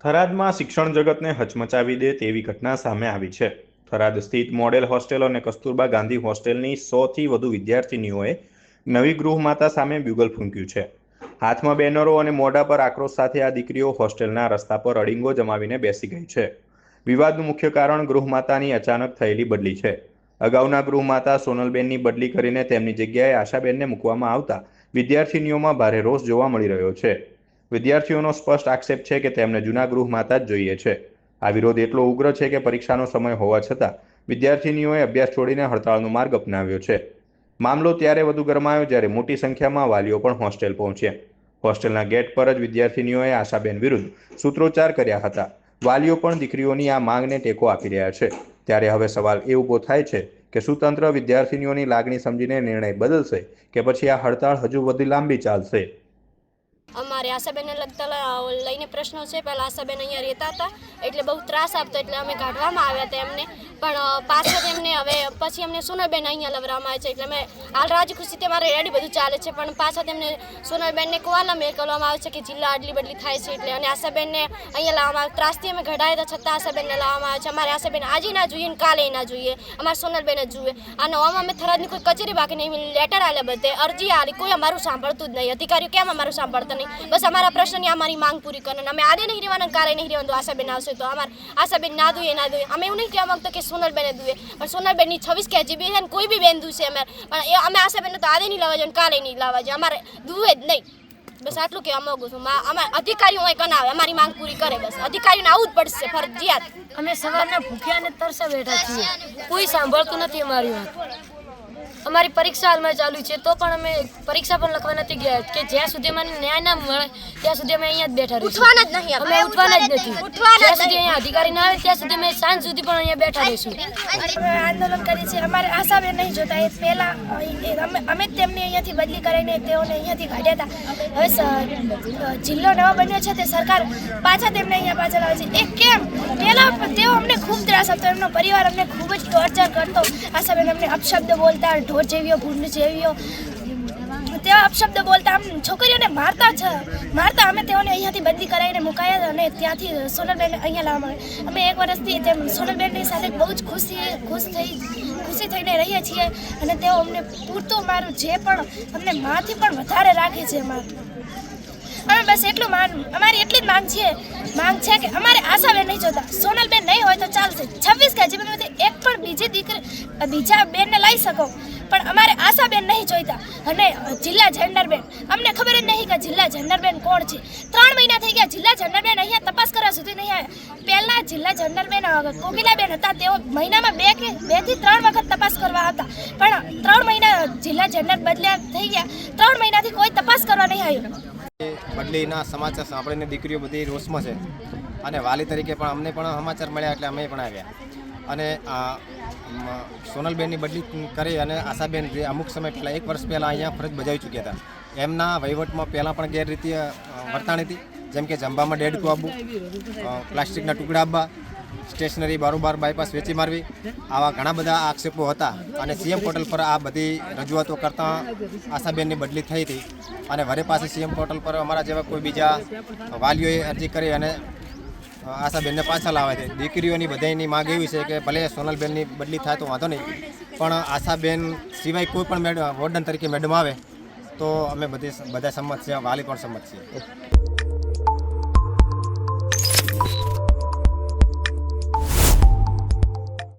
થરાદમાં શિક્ષણ જગતને હચમચાવી દે તેવી ઘટના સામે આવી છે। થરાદ સ્થિત મોડેલ હોસ્ટેલ અને કસ્તુરબા ગાંધી હોસ્ટેલની 100થી વધુ વિદ્યાર્થીનીઓએ નવી ગૃહમાતા સામે બ્યુગલ ફૂંક્યું છે। હાથમાં બેનરો અને મોઢા પર આક્રોશ સાથે આ દીકરીઓ હોસ્ટેલના રસ્તા પર અડીંગો જમાવીને બેસી ગઈ છે। વિવાદનું મુખ્ય કારણ ગૃહમાતાની અચાનક થયેલી બદલી છે। અગાઉના ગૃહમાતા સોનલબેનની બદલી કરીને તેમની જગ્યાએ આશાબેનને મૂકવામાં આવતા વિદ્યાર્થીનીઓમાં ભારે રોષ જોવા મળી રહ્યો છે। વિદ્યાર્થીઓનો સ્પષ્ટ આક્ષેપ છે કે તેમને જૂના ગૃહમાતા જ જોઈએ છે। આ વિરોધ એટલો ઉગ્ર છે કે પરીક્ષાનો સમય હોવા છતાં વિદ્યાર્થીનીઓએ અભ્યાસ છોડીને હડતાળનો માર્ગ અપનાવ્યો છે। મામલો ત્યારે વધુ ગરમાયો જ્યારે મોટી સંખ્યામાં વાલીઓ પણ હોસ્ટેલ પહોંચ્યા। હોસ્ટેલના ગેટ પર જ વિદ્યાર્થીનીઓએ આશાબેન વિરુદ્ધ સૂત્રોચ્ચાર કર્યા હતા। વાલીઓ પણ દીકરીઓની આ માંગને ટેકો આપી રહ્યા છે। ત્યારે હવે સવાલ એ ઊભો થાય છે કે શું તંત્ર વિદ્યાર્થીનીઓની લાગણી સમજીને નિર્ણય બદલશે કે પછી આ હડતાળ હજુ વધુ લાંબી ચાલશે। અમારે આશાબેનને લઈને પ્રશ્નો છે। પહેલાં આશાબેન અહીંયા રહેતા હતા એટલે બહુ ત્રાસ આપતો એટલે અમે કાઢવામાં આવ્યા હતા એમને, પણ પાછળ એમને હવે પછી અમને સોનલબેન અહીંયા લવરાવવામાં આવે છે એટલે અમે હાલ રાજી ખુશી તમારે રેડી બધું ચાલે છે, પણ પાછા તેમને સોનલબેનને કોવાલા મેકલવામાં આવે છે કે જિલ્લા આડલી બદલી થાય છે એટલે, અને આશાબેનને અહીંયા લાવવામાં આવે ત્રાસથી અમે ઘડાયા હતા છતાં આશાબેનને લાવવામાં આવે છે। અમારે આશાબેન આજે ના જોઈએ ને કાલે ના જોઈએ, અમારે સોનલબેન જ જોઈએ। અને આમાં અમે થરાદની કોઈ કચેરી બાકી નહીં, લેટર આલે બધે અરજી આલી, કોઈ અમારું સાંભળતું જ નહીં। અધિકારીઓ કેમ અમારું સાંભળતા નહીં? બસ અમારા પ્રશ્નની અમારી માંગ પૂરી કરવાના। અમે આજે નહીં રહેવાના, કાલે નહીં રહેવાનું, આશાબેન આવશે તો અમારે આશાબેન ના દુએ ના દુએ। અમે એવું નહીં કહેવા માંગતા કે સોનલબેને દુએ, પણ સોનલબેનની 26 કેજીબી છે ને કોઈ બી બેન દુશે અમે, પણ અમે આશાબેનને તો આજે નહીં લાવવા જોઈએ કાલે નહીં લાવવા જોઈએ, અમારે દુએ જ નહીં। બસ આટલું કહેવા માંગુ છું। અમારે અધિકારીઓ અહીં કનાવે, અમારી માંગ પૂરી કરે, બસ અધિકારીઓને આવું જ પડશે ફરજિયાત। અમે સવારના ભૂખ્યા અને તરસે બેઠા છીએ, કોઈ સાંભળતું નથી અમારી વાત। અમારી પરીક્ષા હાલમાં ચાલુ છે તો પણ અમે પરીક્ષા પણ લખવા નથી ગયા કે જ્યાં સુધી મને ન્યાય ના મળે ત્યાં સુધી અમે અહીંયા જ બેઠા રહીશું। ઉઠવાના જ નહીં, અમે ઉઠવાના જ નથી જ્યાં સુધી અહીંયા અધિકારી ના આવે ત્યાં સુધી અમે સાંજ સુધી પણ અહીંયા બેઠા રહીશું। અમે આંદોલન કરીએ છીએ। અમારે આશાબેન નહીં જોતા, એ પહેલાં અમે જ તેમને અહીંયાથી બદલી કરાવીને તેઓને અહીંયાથી કાઢ્યા હતા। હવે જિલ્લો નવો બન્યો છે તે સરકાર પાછા તેમને અહીંયા પાછળ આવે છે। એ કેમ? પહેલાં તેઓ અમને ખૂબ ત્રાસ આપતો, એમનો પરિવાર અમને ખૂબ જ ટોર્ચર કરતો। આશાબેન અમને અપશબ્દ બોલતા, ઢોર જેવીઓ ભૂંડ જેવીઓ તેવા અપશબ્દ બોલતા, આમ છોકરીઓને મારતા અમે તેઓને અહીંયાથી બદલી કરાવીને મુકાયા અને ત્યાંથી સોનલબેન અહીંયા લાવવામાં આવે। અમે 1 વર્ષથી તેમ સોનલબેનની સાથે બહુ જ ખુશી થઈને રહીએ છીએ અને તેઓ અમને પૂરતું અમારું જે પણ અમને માથી પણ વધારે રાખે છે। અમે બસ એટલું અમારી એટલી જ માંગ છે કે અમારે આશાબેન નહીં જોતા, સોનલબેન નહીં હોય તો ચાલશે। 26 કેજીબીમાંથી એક પણ બીજા બેનને લઈ શકો, પણ અમારે આશાબેન નહીં જોઈતા। અને જિલ્લા જેન્ડરબેન, અમને ખબર જ નહીં કે જિલ્લા જેન્ડરબેન કોણ છે। 3 મહિના થઈ ગયા જિલ્લા જેન્ડરબેન અહીંયા તપાસ કરવા સુધી નહીં આવ્યા। પહેલાં જિલ્લા જેન્ડરબેન કોકિલાબેન હતા, તેઓ મહિનામાં 2 થી 3 વખત તપાસ કરવા હતા, પણ 3 મહિના જિલ્લા જેન્ડર બદલ્યા થઈ ગયા, 3 મહિનાથી કોઈ તપાસ કરવા નહીં આવ્યું। બદલીના સમાચાર સાંભળીને દીકરીઓ બધી રોષમાં છે અને વાલી તરીકે પણ અમને પણ સમાચાર મળ્યા એટલે અમે પણ આવ્યા। અને સોનલબેનની બદલી કરી અને આશાબેન જે અમુક સમય પહેલાં 1 વર્ષ પહેલાં અહીંયા ફરજ બજાવી ચૂક્યા હતા, એમના વહીવટમાં પહેલાં પણ ગેરરીતિ વર્તાણી હતી, જેમ કે જંબામાં ડેડકું આપવું, પ્લાસ્ટિકના ટુકડા આપવા, સ્ટેશનરી બારોબાર બાયપાસ વેચી મારવી, આવા ઘણા બધા આક્ષેપો હતા। અને સીએમ પોર્ટલ પર આ બધી રજૂઆતો કરતાં આશાબેનની બદલી થઈ હતી અને વરે પાસે સીએમ પોર્ટલ પર અમારા જેવા કોઈ બીજા વાલીઓએ અરજી કરી અને આશાબેનને પાછા લાવે છે। દીકરીઓની બધાની માંગ એવી છે કે ભલે સોનલબેનની બદલી થાય તો વાંધો નહીં, પણ આશાબેન સિવાય કોઈ પણ વોર્ડન તરીકે મેડમ આવે તો અમે બધા સંમત છીએ, વાલી પણ સંમત છીએ।